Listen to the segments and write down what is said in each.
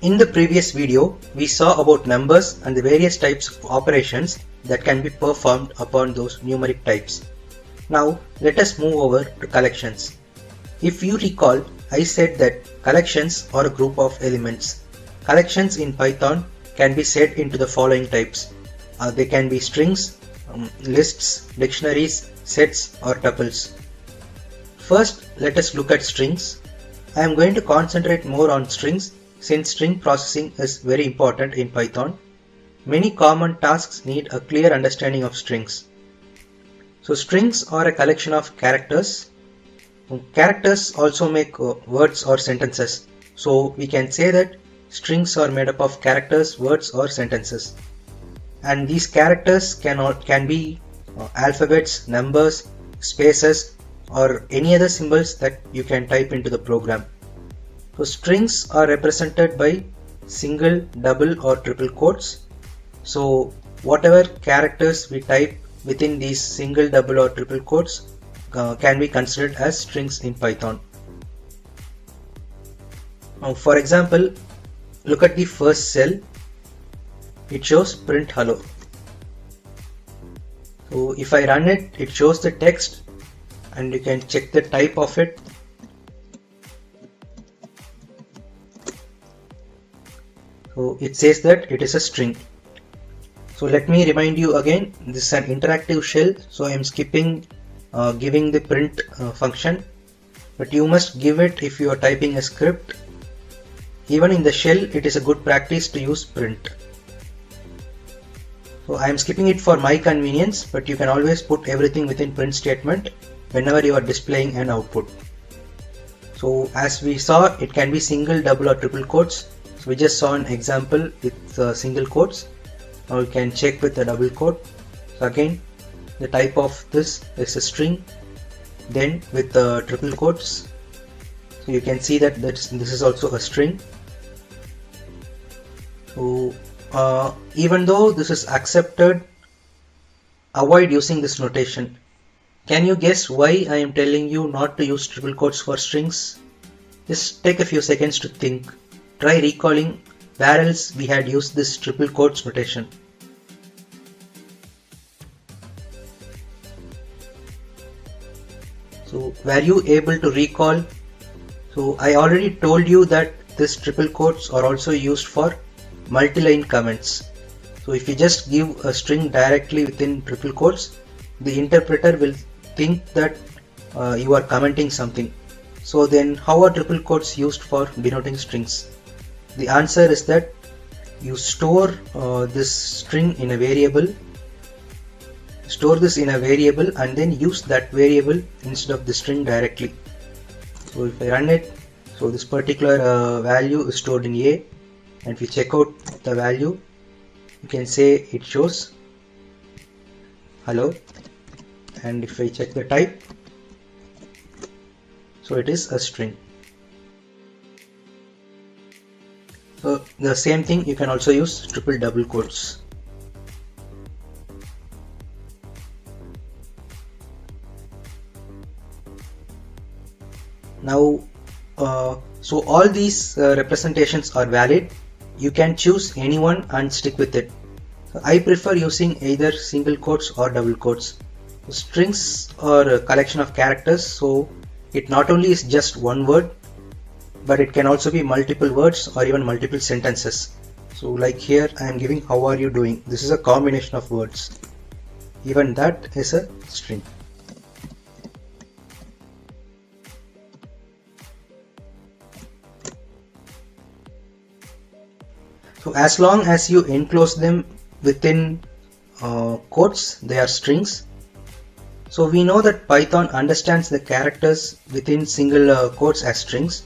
In the previous video, we saw about numbers and the various types of operations that can be performed upon those numeric types. Now let us move over to collections. If you recall, I said that collections are a group of elements. Collections in Python can be set into the following types. They can be strings, lists, dictionaries, sets or tuples. First, let us look at strings. I am going to concentrate more on strings since string processing is very important in Python. Many common tasks need a clear understanding of strings. So strings are a collection of characters. Characters also make words or sentences. So we can say that strings are made up of characters, words or sentences. And these characters can be alphabets, numbers, spaces or any other symbols that you can type into the program. So strings are represented by single, double or triple quotes. So whatever characters we type within these single, double or triple quotes can be considered as strings in Python. Now for example, look at the first cell. It shows print hello. So if I run it, it shows the text and you can check the type of it. So it says that it is a string. So let me remind you again, this is an interactive shell, so I am skipping giving the print function, but you must give it if you are typing a script. Even in the shell, it is a good practice to use print. So I am skipping it for my convenience, but you can always put everything within print statement whenever you are displaying an output. So as we saw, it can be single, double or triple quotes. So we just saw an example with single quotes. Now you can check with the double quote. So again, the type of this is a string. Then with the triple quotes, so you can see that this is also a string. So even though this is accepted, avoid using this notation. Can you guess why I am telling you not to use triple quotes for strings? Just take a few seconds to think. Try recalling where else we had used this triple quotes notation. So were you able to recall? So I already told you that this triple quotes are also used for multi-line comments. So if you just give a string directly within triple quotes, the interpreter will think that you are commenting something. So then how are triple quotes used for denoting strings? The answer is that you store this string in a variable, and then use that variable instead of the string directly. So if I run it, so this particular value is stored in A, and if you check out the value, you can say it shows hello, and if I check the type, so it is a string. So the same thing you can also use triple double quotes. Now so all these representations are valid. You can choose any one and stick with it. So I prefer using either single quotes or double quotes. Strings are a collection of characters, so it not only is just one word, but it can also be multiple words or even multiple sentences. So like here I am giving how are you doing. This is a combination of words. Even that is a string. So as long as you enclose them within quotes, they are strings. So we know that Python understands the characters within single quotes as strings.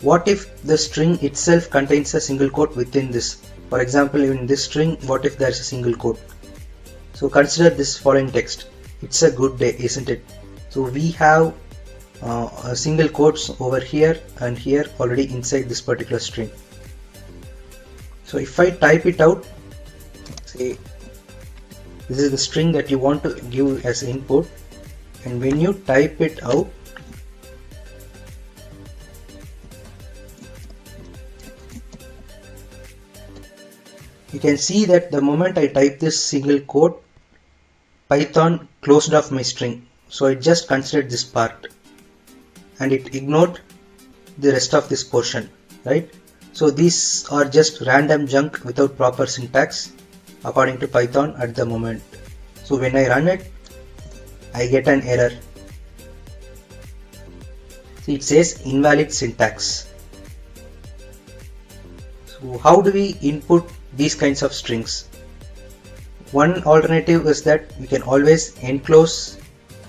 What if the string itself contains a single quote within this? For example, in this string, what if there is a single quote? So consider this following text. It's a good day, isn't it? So we have a single quotes over here and here already inside this particular string. So if I type it out, say this is the string that you want to give as input, and when you type it out, you can see that the moment I type this single quote, Python closed off my string. So it just considered this part and it ignored the rest of this portion, right? So these are just random junk without proper syntax according to Python at the moment. So when I run it, I get an error. See, it says invalid syntax. So how do we input these kinds of strings? One alternative is that you can always enclose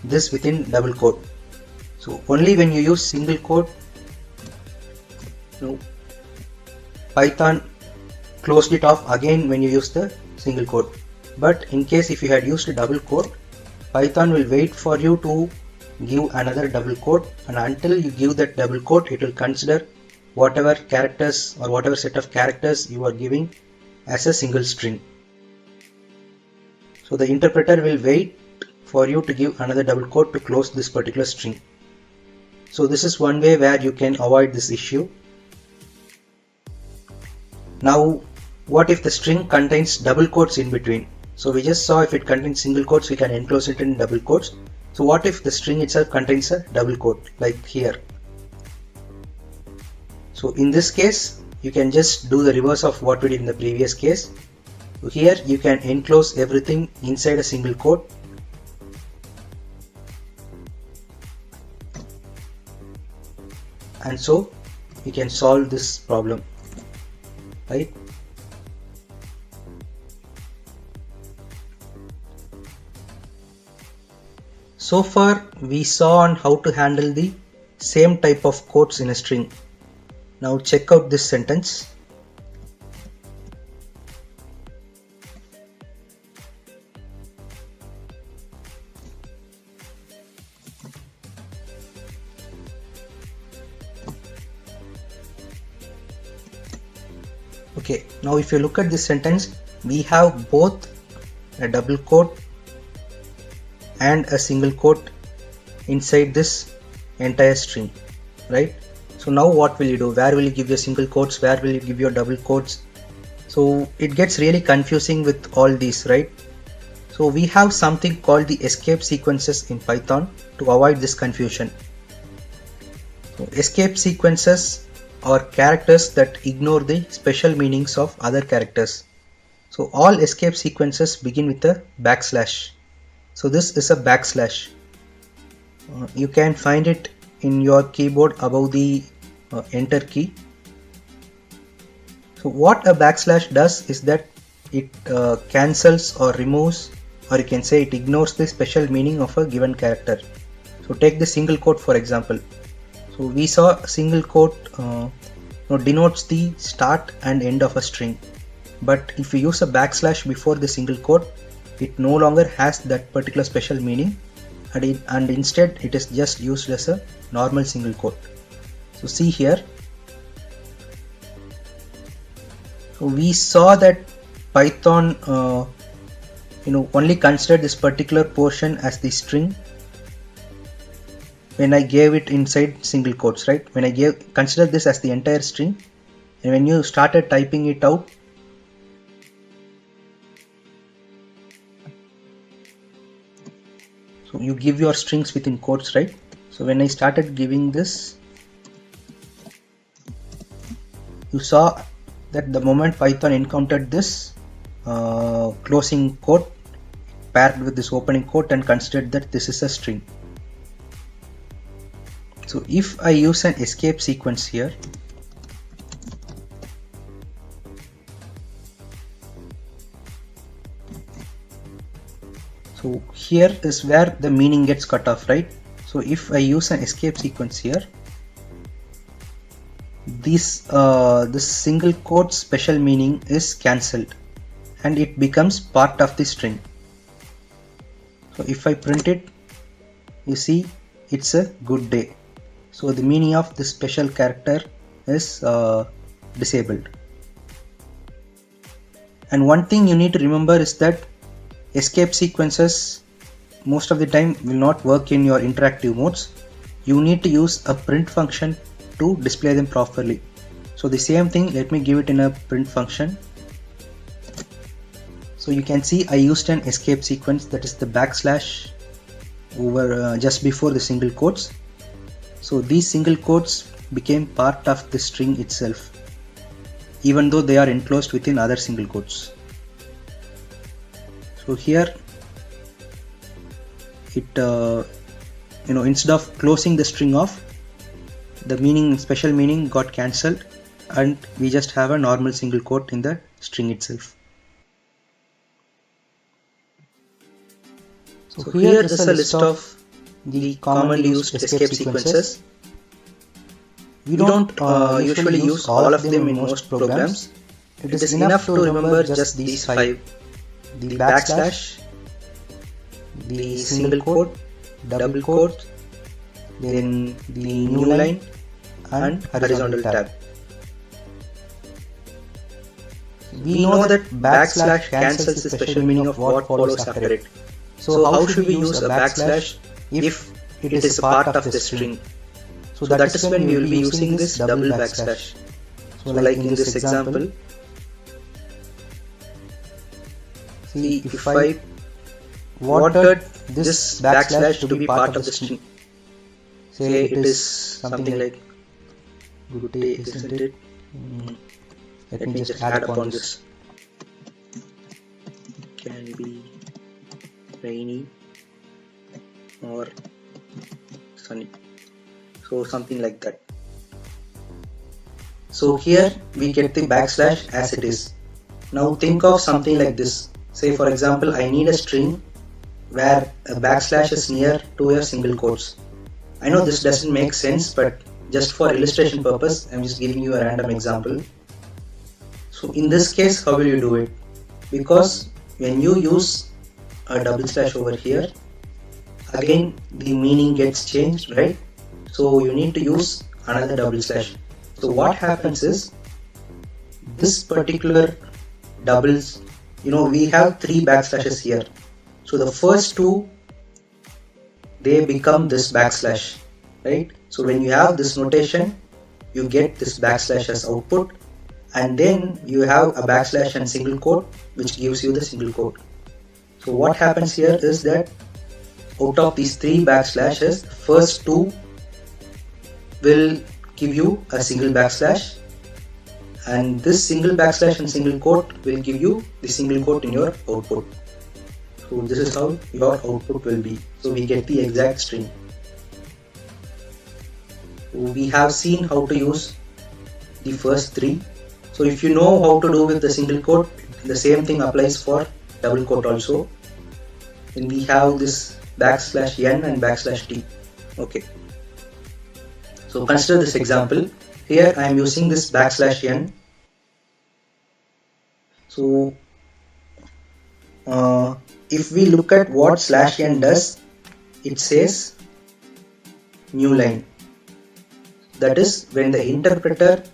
this within double quote. So only when you use single quote, Python closed it off again when you use the single quote. But in case if you had used a double quote, Python will wait for you to give another double quote, and until you give that double quote, it will consider whatever characters or whatever set of characters you are giving as a single string. So the interpreter will wait for you to give another double quote to close this particular string. So this is one way where you can avoid this issue. Now, what if the string contains double quotes in between? So we just saw if it contains single quotes, we can enclose it in double quotes. So what if the string itself contains a double quote, like here? So in this case, you can just do the reverse of what we did in the previous case. So here you can enclose everything inside a single quote. And so you can solve this problem, right? So far we saw on how to handle the same type of quotes in a string. Now check out this sentence. Okay, now if you look at this sentence, we have both a double quote and a single quote inside this entire string, right? So now what will you do? Where will you give your single quotes? Where will you give your double quotes? So it gets really confusing with all these, right? So we have something called the escape sequences in Python to avoid this confusion. So escape sequences are characters that ignore the special meanings of other characters. So all escape sequences begin with a backslash. So this is a backslash. You can find it in your keyboard above the enter key. So what a backslash does is that it cancels or removes, or you can say it ignores the special meaning of a given character. So take the single quote for example. So we saw a single quote denotes the start and end of a string, but if you use a backslash before the single quote, it no longer has that particular special meaning, and instead it is just used as a normal single quote. So see here, so we saw that Python only considered this particular portion as the string when I gave it inside single quotes, right? When I considered this as the entire string, and when you started typing it out, so you give your strings within quotes, right? So when I started giving this, you saw that the moment Python encountered this closing quote paired with this opening quote and considered that this is a string. So if I use an escape sequence here, so here is where the meaning gets cut off, right? So if I use an escape sequence here, this single quote special meaning is cancelled and it becomes part of the string. So if I print it, you see it's a good day. So the meaning of this special character is disabled. And one thing you need to remember is that escape sequences most of the time will not work in your interactive modes. You need to use a print function to display them properly. So the same thing, let me give it in a print function. So you can see I used an escape sequence, that is the backslash over just before the single quotes. So these single quotes became part of the string itself, even though they are enclosed within other single quotes. So here it instead of closing the string off, the special meaning got cancelled, and we just have a normal single quote in the string itself. So here is a list of the commonly used escape sequences. We don't usually use all of them in most programs. It is enough to remember just these 5: the backslash, the single quote, double quote, then the new line, and horizontal tab. We know that backslash cancels the special meaning of what follows after it. So how should we use a backslash if it is a part of the string? So that is when we will be using this double backslash. So like in this example, see, if I wanted this backslash to be part of the string, say it is something like good day, isn't it? Let me just add upon this. Can be rainy or sunny, so something like that. So here we get the backslash as it is. Now think of something like this. Say for example, I need a string where a backslash is near to a single quotes. I know this doesn't make sense, but just for illustration purpose, I'm just giving you a random example. So in this case, how will you do it? Because when you use a double slash over here, again the meaning gets changed, right? So you need to use another double slash. So what happens is, this particular doubles, we have 3 backslashes here. So the first 2, they become this backslash, right? So when you have this notation, you get this backslash as output, and then you have a backslash and single quote, which gives you the single quote. So what happens here is that out of these 3 backslashes, the first 2 will give you a single backslash, and this single backslash and single quote will give you the single quote in your output. So this is how your output will be. So we get the exact string. We have seen how to use the first 3. So if you know how to do with the single quote, the same thing applies for double quote also. Then we have this backslash n and backslash t. Okay. So consider this example. Here I am using this backslash n. So if we look at what slash n does, it says new line. That is, when the interpreter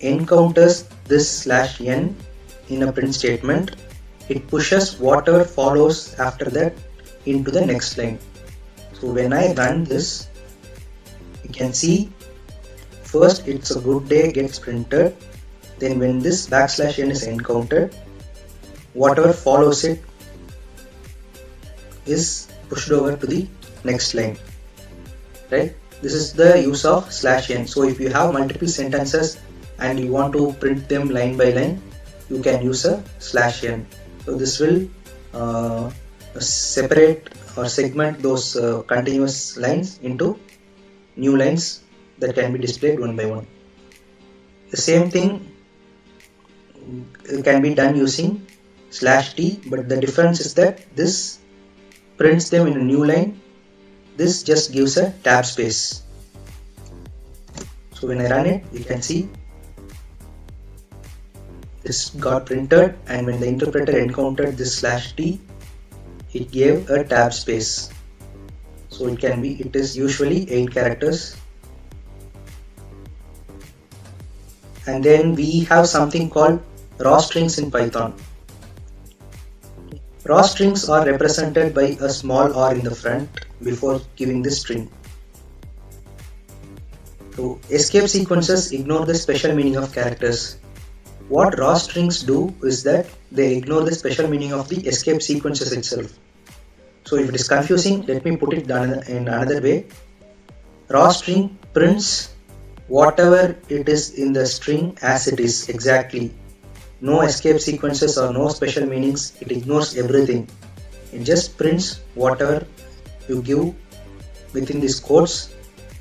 encounters this slash n in a print statement, it pushes whatever follows after that into the next line. So when I run this, you can see first it's a good day gets printed, then when this backslash n is encountered, whatever follows it is pushed over to the next line, right? This is the use of slash n. So if you have multiple sentences and you want to print them line by line, you can use a slash n. So this will separate or segment those continuous lines into new lines that can be displayed one by one. The same thing can be done using slash t, but the difference is that this prints them in a new line. This just gives a tab space. So when I run it, you can see this got printed, and when the interpreter encountered this slash t, it gave a tab space. So it is usually 8 characters. And then we have something called raw strings in Python. Raw strings are represented by a small r in the front before giving the string. So escape sequences ignore the special meaning of characters. What raw strings do is that they ignore the special meaning of the escape sequences itself. So if it is confusing, let me put it in another way. Raw string prints whatever it is in the string as it is exactly. No escape sequences or no special meanings. It ignores everything. It just prints whatever you give within these quotes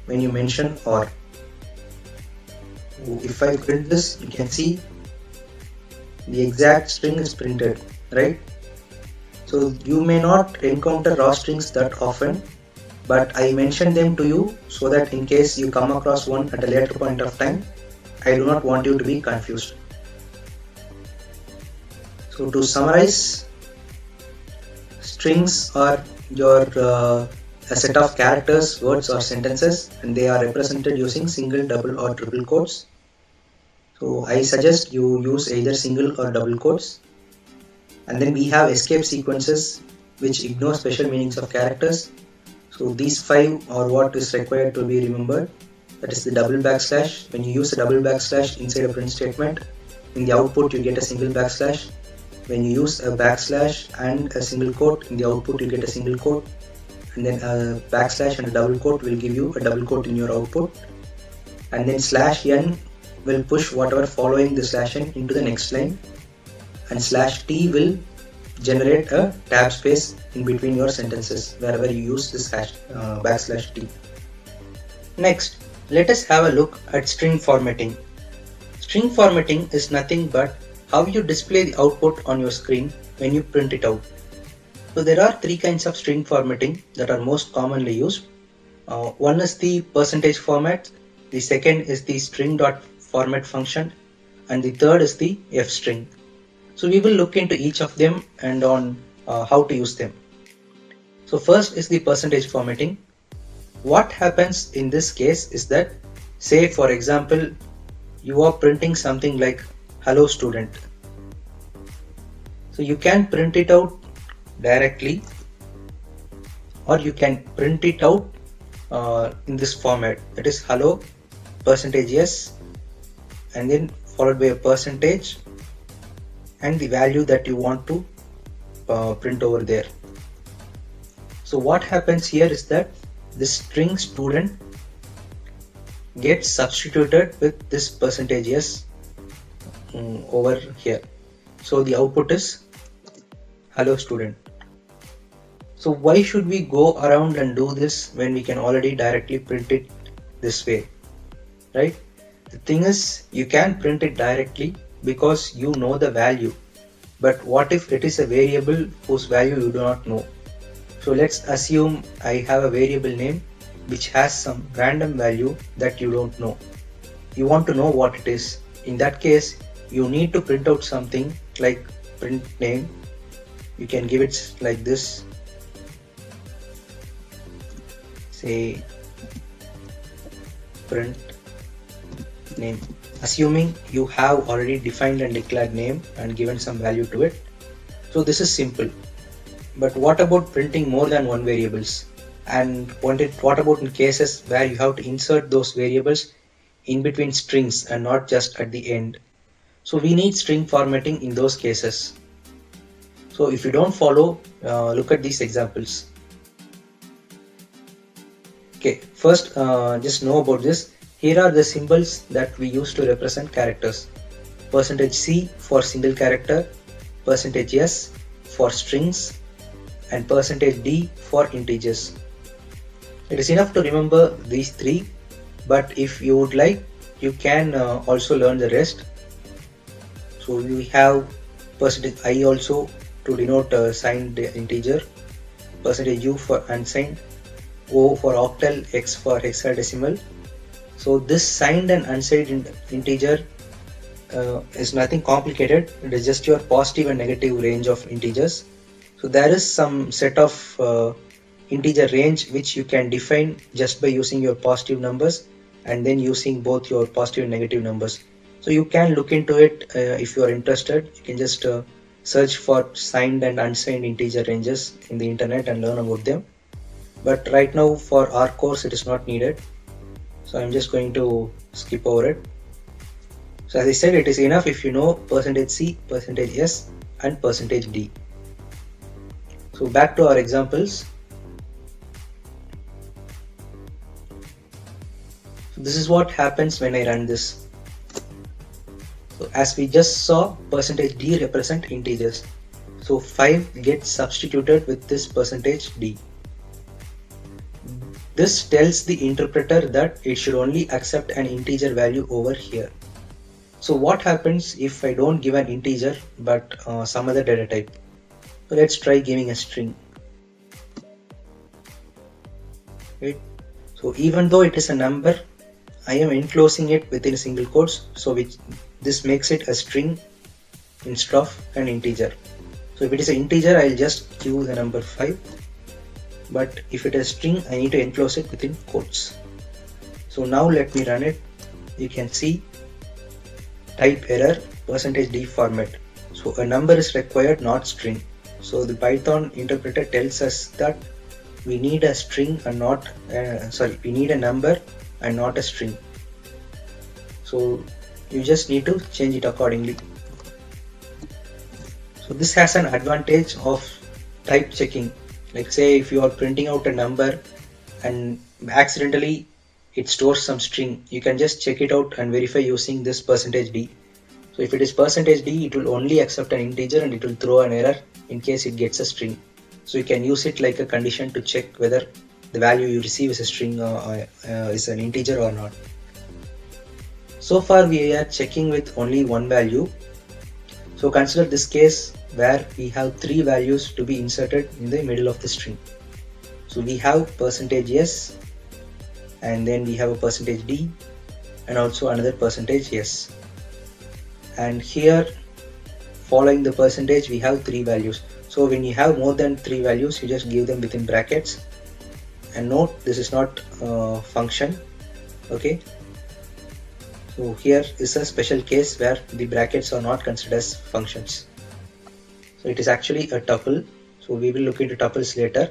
when you mention or. If I print this, you can see the exact string is printed, right? So you may not encounter raw strings that often, but I mentioned them to you so that in case you come across one at a later point of time, I do not want you to be confused. So to summarize, strings are your a set of characters, words or sentences, and they are represented using single, double or triple quotes. So I suggest you use either single or double quotes. And then we have escape sequences which ignore special meanings of characters. So these 5 are what is required to be remembered. That is the double backslash. When you use a double backslash inside a print statement, in the output you get a single backslash. When you use a backslash and a single quote, in the output you get a single quote. And then a backslash and a double quote will give you a double quote in your output. And then slash n will push whatever following the slash n into the next line. And slash t will generate a tab space in between your sentences wherever you use this backslash t. Next, let us have a look at string formatting. String formatting is nothing but how you display the output on your screen when you print it out. So there are 3 kinds of string formatting that are most commonly used. One is the percentage format, the second is the string.format function, and the third is the f string. So we will look into each of them and on how to use them. So first is the percentage formatting. What happens in this case is that, say for example, you are printing something like hello student. So you can print it out directly or you can print it out in this format, that is hello %s and then followed by a percentage and the value that you want to print over there. So what happens here is that this string student gets substituted with this %s over here. So the output is hello student. So why should we go around and do this when we can already directly print it this way, right? The thing is, you can print it directly because you know the value, but what if it is a variable whose value you do not know? So let's assume I have a variable name which has some random value that you don't know. You want to know what it is. In that case, you need to print out something like print name. You can give it like this, say print name, assuming you have already defined and declared name and given some value to it. So this is simple. But what about printing more than one variables? And what about in cases where you have to insert those variables in between strings and not just at the end? So we need string formatting in those cases. So if you don't follow, look at these examples. Okay, first just know about this. Here are the symbols that we use to represent characters. %C for single character, %S for strings, and %D for integers. It is enough to remember these 3, but if you would like, you can also learn the rest. So we have %I also to denote signed integer, %U for unsigned, O for octal, X for hexadecimal. So this signed and unsigned integer is nothing complicated. It is just your positive and negative range of integers. So there is some set of integer range which you can define just by using your positive numbers and then using both your positive and negative numbers. So you can look into it if you are interested. You can just search for signed and unsigned integer ranges in the internet and learn about them. But right now for our course it is not needed. So I'm just going to skip over it. So as I said, it is enough if you know %c, %s and %d. So back to our examples. So this is what happens when I run this. So as we just saw, %d represent integers. So 5 gets substituted with this %d. This tells the interpreter that it should only accept an integer value over here. So what happens if I don't give an integer but some other data type? So let's try giving a string. Right. So even though it is a number, I am enclosing it within single quotes, so this makes it a string instead of an integer. So if it is an integer, I'll just give the number 5, but if it is a string, I need to enclose it within quotes. So now let me run it. You can see type error %d format. So a number is required, not string. So the Python interpreter tells us that we need a string and not we need a number and not a string. So you just need to change it accordingly. So this has an advantage of type checking. Like say if you are printing out a number and accidentally it stores some string, you can just check it out and verify using this %d. So if it is %d, it will only accept an integer and it will throw an error in case it gets a string. So you can use it like a condition to check whether the value you receive is a string or is an integer or not. So far we are checking with only one value. So consider this case where we have 3 values to be inserted in the middle of the string. So we have %s, and then we have a %d and also another %s. And here following the percentage we have 3 values. So when you have more than 3 values, you just give them within brackets. And note, this is not a function. Okay. So here is a special case where the brackets are not considered as functions. So it is actually a tuple. So we will look into tuples later.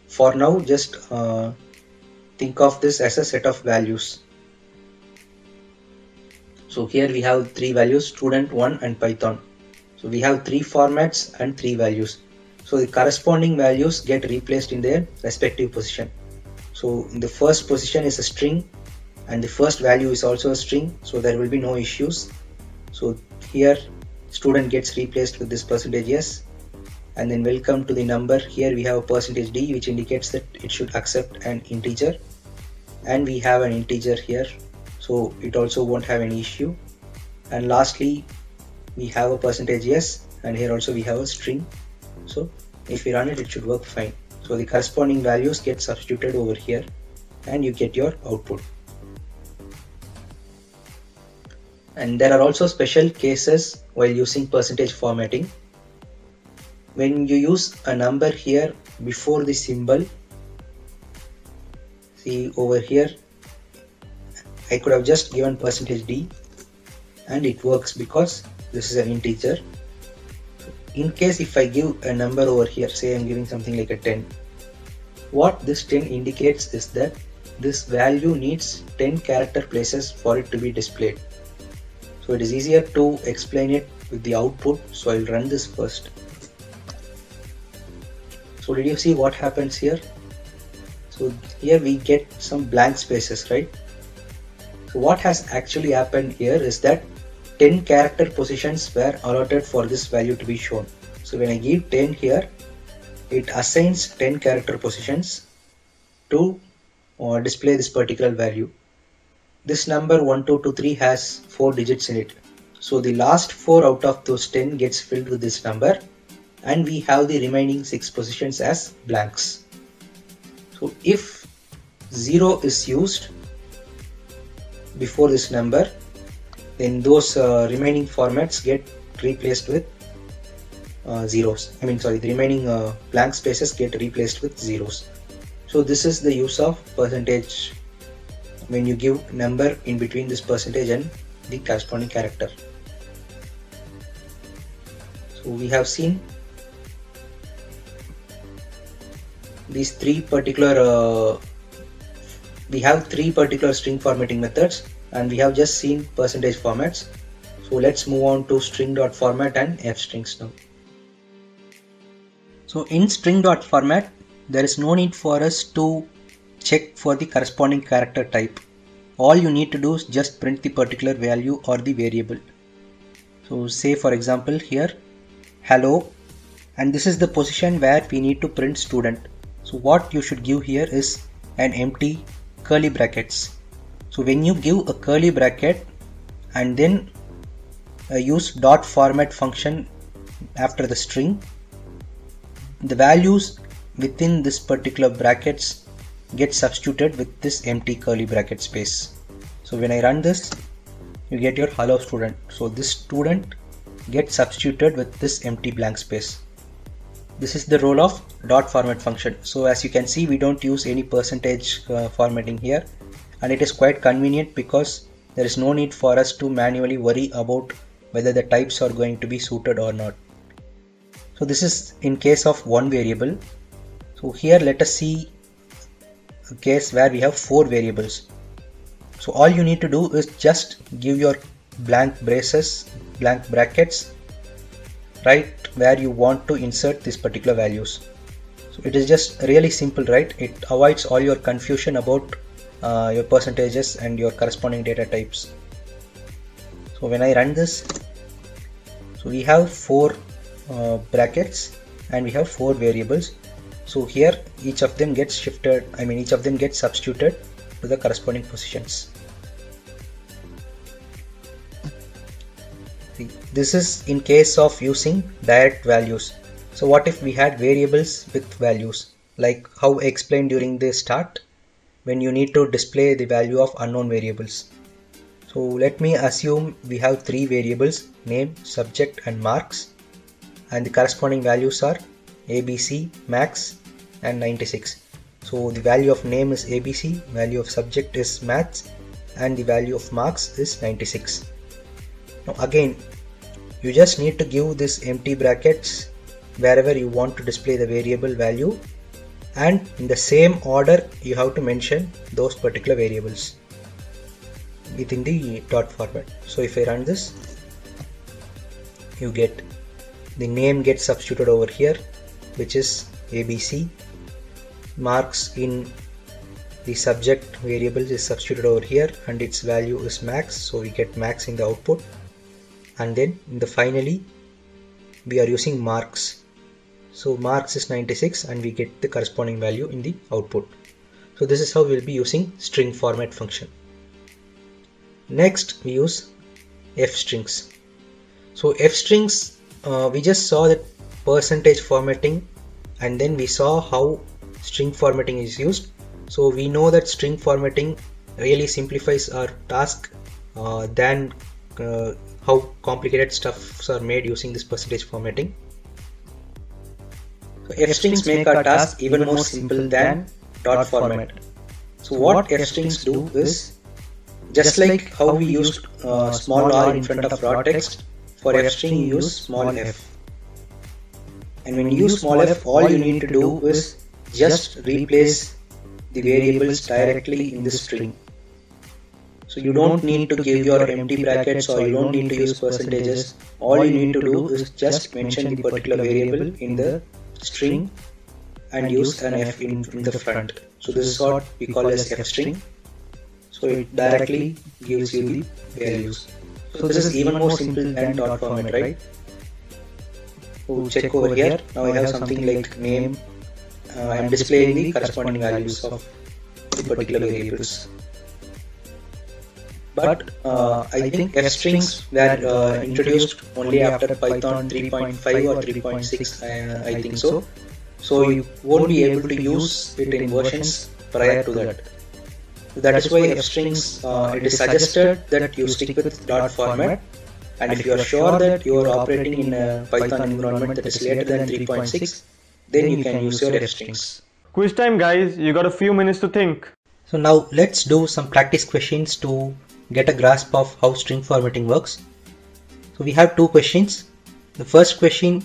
For now, just think of this as a set of values. So here we have 3 values, student, 1 and Python. So we have 3 formats and 3 values. So the corresponding values get replaced in their respective position. So in the first position is a string and the first value is also a string, so there will be no issues. So here student gets replaced with this %s, and then welcome to the number. Here we have a %d, which indicates that it should accept an integer, and we have an integer here, so it also won't have any issue. And lastly we have a %s, and here also we have a string. So if we run it, it should work fine. So the corresponding values get substituted over here and you get your output. And there are also special cases while using % formatting. When you use a number here before the symbol, see over here, I could have just given %d and it works because this is an integer. In case if I give a number over here, say I'm giving something like a 10, what this 10 indicates is that this value needs 10 character places for it to be displayed. So it is easier to explain it with the output, so I'll run this first. So did you see what happens here? So here we get some blank spaces, right? So what has actually happened here is that 10 character positions were allotted for this value to be shown. So when I give 10 here, it assigns 10 character positions to display this particular value. This number 1, 2, 2, 3 has 4 digits in it. So the last 4 out of those 10 gets filled with this number, and we have the remaining 6 positions as blanks. So if 0 is used before this number, then those remaining formats get replaced with zeros. The remaining blank spaces get replaced with zeros. So this is the use of percentage when you give number in between this percentage and the corresponding character. So we have seen these we have three particular string formatting methods, and we have just seen percentage formats. So let's move on to string.format and fstrings now. So in string.format, there is no need for us to check for the corresponding character type. All you need to do is just print the particular value or the variable. So say for example here, hello, and this is the position where we need to print student. So what you should give here is an empty curly brackets. So when you give a curly bracket and then use dot format function after the string, the values within this particular brackets get substituted with this empty curly bracket space. So when I run this, you get your hello student. So this student gets substituted with this empty blank space. This is the role of dot format function. So as you can see, we don't use any percentage formatting here, and it is quite convenient because there is no need for us to manually worry about whether the types are going to be suited or not. So this is in case of one variable. So here let us see a case where we have 4 variables. So all you need to do is just give your blank braces, blank brackets right where you want to insert these particular values. So it is just really simple, right? It avoids all your confusion about your percentages and your corresponding data types. So when I run this, so we have 4 brackets and we have 4 variables. So here each of them gets shifted, each of them gets substituted to the corresponding positions. This is in case of using direct values. So what if we had variables with values, like how I explained during the start, when you need to display the value of unknown variables. So let me assume we have 3 variables, name, subject and marks, and the corresponding values are ABC, max and 96. So the value of name is ABC, value of subject is maths, and the value of marks is 96. Now again, you just need to give this empty brackets wherever you want to display the variable value, and in the same order you have to mention those particular variables within the dot format. So if I run this, you get the name gets substituted over here, which is ABC. Marks in the subject variable is substituted over here and its value is max, so we get max in the output. And then in the finally we are using marks, so marks is 96 and we get the corresponding value in the output. So this is how we will be using string format function. Next we use fstrings. So fstrings, we just saw that percentage formatting and then we saw how string formatting is used. So we know that string formatting really simplifies our task than how complicated stuffs are made using this percentage formatting. So fstrings make our task even more simple than dot format. So what fstrings do is, just like how we used small r in front of raw text, for fstring you use small f. And when you use small f, all you need to do is just replace the variables directly in the string. So you don't need to give your empty brackets or you don't need to use percentages. All you need to do is just mention the particular variable in the string and use an f in the front. So this is what we call as fstring. So it directly gives you the values. So this is even more simple than dot format, right? So check over here. Now I have something like name. I am displaying the corresponding values of the particular variables. But I think fstrings were introduced only after Python 3.5 or 3.6, I think so. So you won't be able to use it in versions prior to that. That is why fstrings, it is suggested that you stick with dot format, and if you are sure that you are operating in a Python environment that is later than 3.6, then you can use your fstrings. Quiz time guys, you got a few minutes to think. So now let's do some practice questions to get a grasp of how string formatting works. So we have 2 questions. The first question,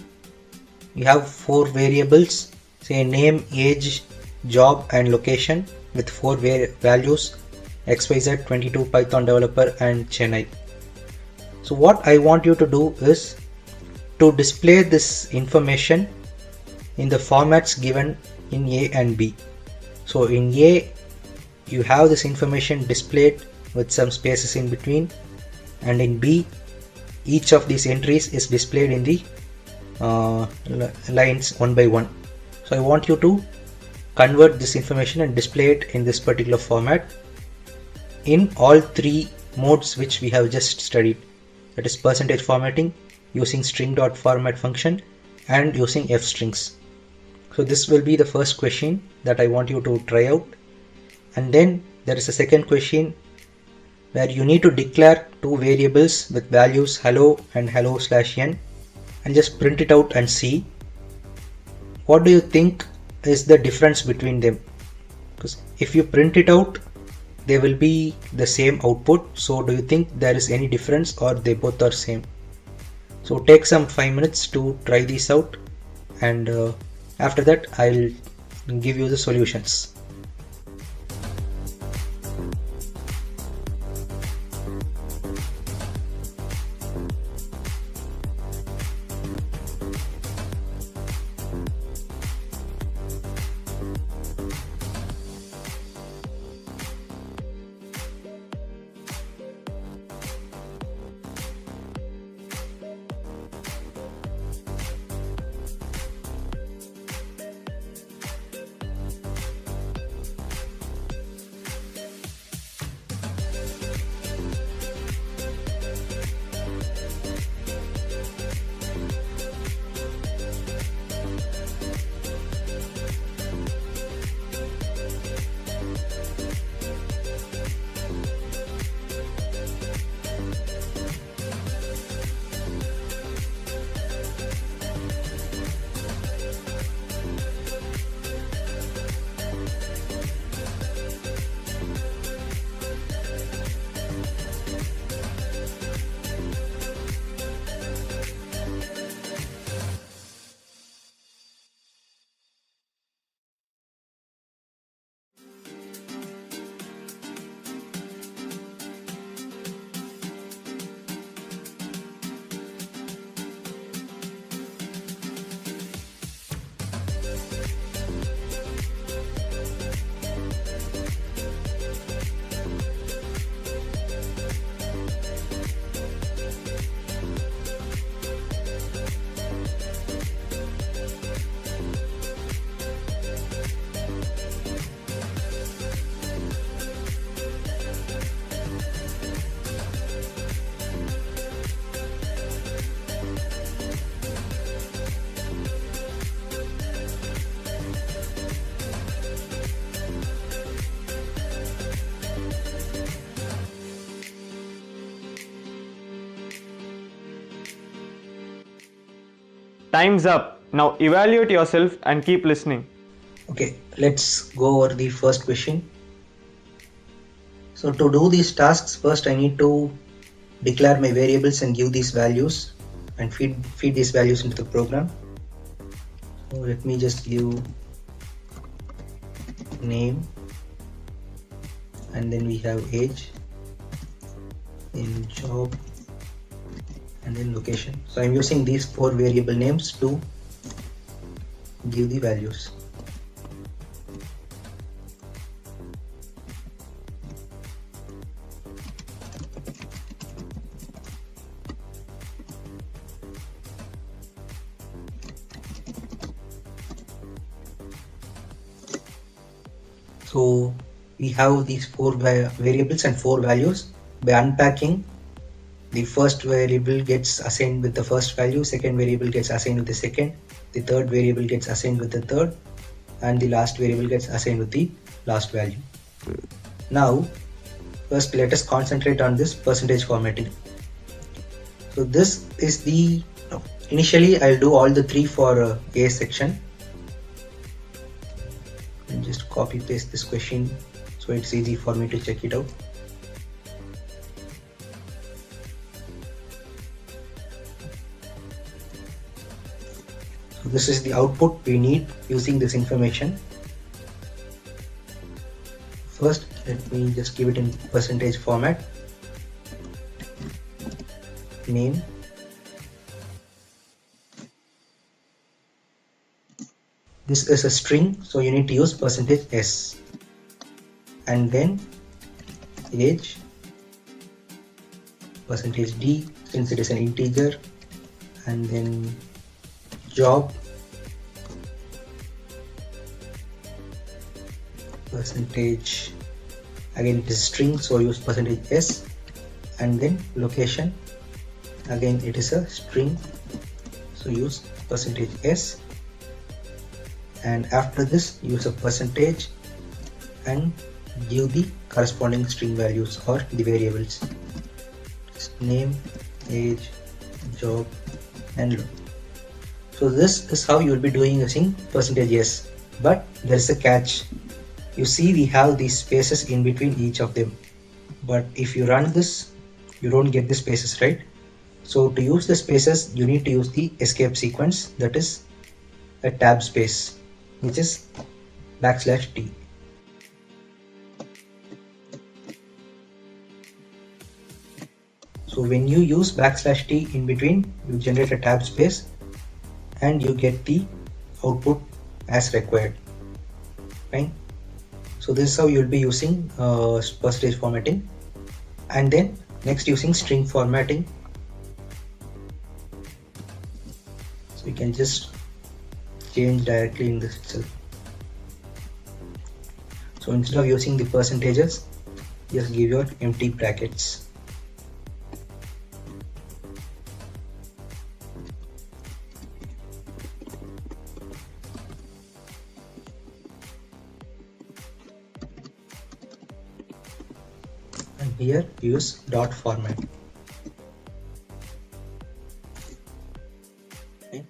we have 4 variables, say name, age, job and location with 4 values, XYZ 22 Python developer and Chennai. So what I want you to do is to display this information in the formats given in A and B. So in A you have this information displayed with some spaces in between, and in B each of these entries is displayed in the lines one by one. So I want you to convert this information and display it in this particular format in all three modes which we have just studied, that is percentage formatting, using string.format function, and using f strings. So this will be the first question that I want you to try out, and then there is a second question where you need to declare two variables with values hello and hello/n and just print it out and see what do you think is the difference between them, because if you print it out they will be the same output. So do you think there is any difference or they both are same? So take some 5 minutes to try these out, and after that I'll give you the solutions. Time's up. Now evaluate yourself and keep listening. Okay, let's go over the first question. So to do these tasks, first I need to declare my variables and give these values and feed these values into the program. So let me just give name, and then we have age, in job, and then location. So I'm using these four variable names to give the values. So we have these four variables and four values. By unpacking, the first variable gets assigned with the first value, second variable gets assigned with the second, the third variable gets assigned with the third, and the last variable gets assigned with the last value. Now first let us concentrate on this percentage formatting. So this is the initially I'll do all the three for A section, and just copy paste this question so it's easy for me to check it out. So this is the output we need using this information. first let me just give it in percentage format. Name, this is a string, so you need to use percentage %s, and then age, percentage %d since it is an integer, and then job, percentage, again it is string, so use percentage %s, and then location, again it is a string, so use percentage %s, and after this use a percentage and give the corresponding string values or the variables. Name, age, job, and look. So this is how you will be doing using percentage %s, but there is a catch. You see we have these spaces in between each of them, but if you run this you don't get the spaces, right? So to use the spaces you need to use the escape sequence, that is a tab space, which is \t. So when you use \t in between, you generate a tab space and you get the output as required. Fine. So this is how you'll be using percentage formatting, and then next using string formatting. So you can just change directly in this itself. So instead of using the percentages, just give your empty brackets. And here use dot format. Okay.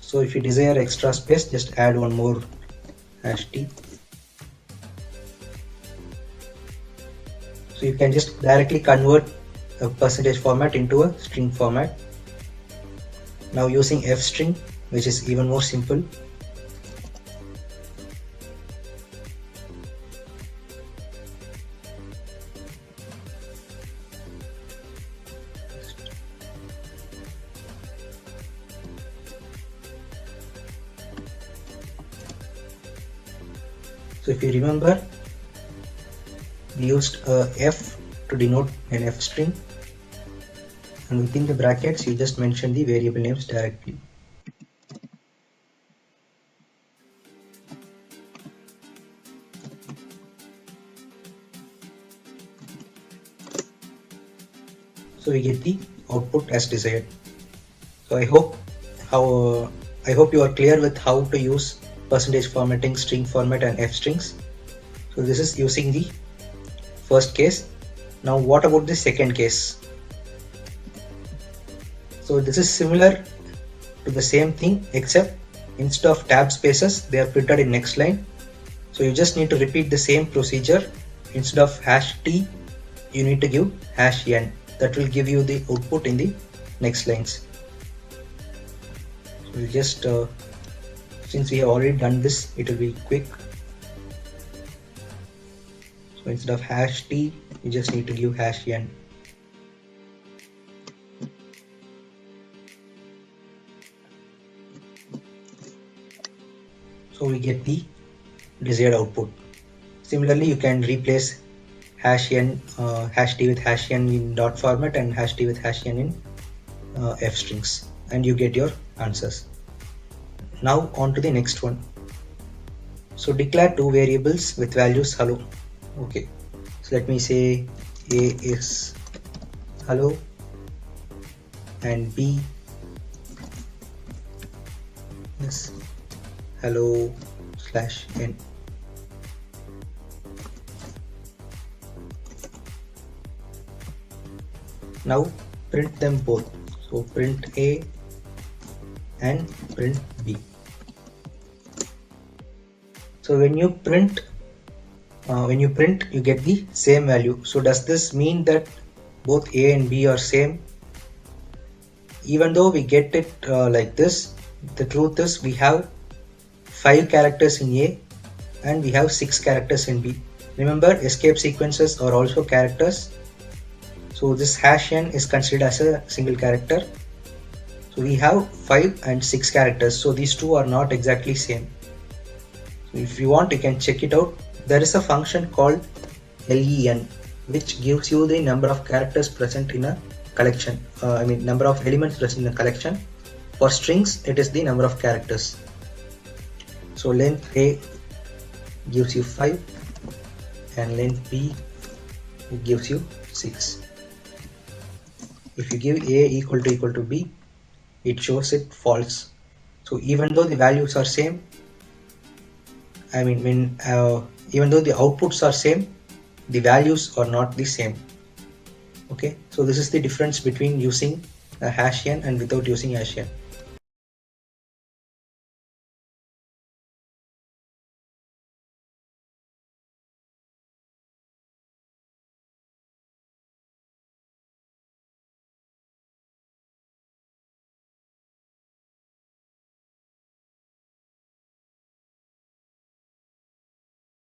So if you desire extra space, just add one more #t. So you can just directly convert a percentage format into a string format. Now using f string, which is even more simple. So if you remember, we used f to denote an f string, and within the brackets you just mention the variable names directly. So we get the output as desired. So I hope you are clear with how to use percentage formatting, string format, and f strings. So this is using the first case. Now what about the second case? So this is similar to the same thing, except instead of tab spaces they are printed in next line. So you just need to repeat the same procedure. Instead of #t you need to give #n. That will give you the output in the next lines. So we'll just since we have already done this, it will be quick. So instead of #t you just need to give #n. So we get the desired output. Similarly, you can replace #t with #n in dot format and #t with #n in f strings, and you get your answers. Now on to the next one. So declare two variables with values hello. Okay, so let me say a is hello and b is hello/n. Now print them both. So print a and print b. So when you print you get the same value. So does this mean that both a and b are same? Even though we get it like this, the truth is we have 5 characters in a and we have 6 characters in b. Remember, escape sequences are also characters. So this #n is considered as a single character. So we have 5 and 6 characters. So these two are not exactly same. So if you want, you can check it out. There is a function called len, which gives you the number of characters present in a collection. Number of elements present in a collection. For strings, it is the number of characters. So length a gives you 5 and length b it gives you 6. If you give a equal to b, it shows it false. So even though the values are same, even though the outputs are same, the values are not the same. Okay, so this is the difference between using a #n and without using #n.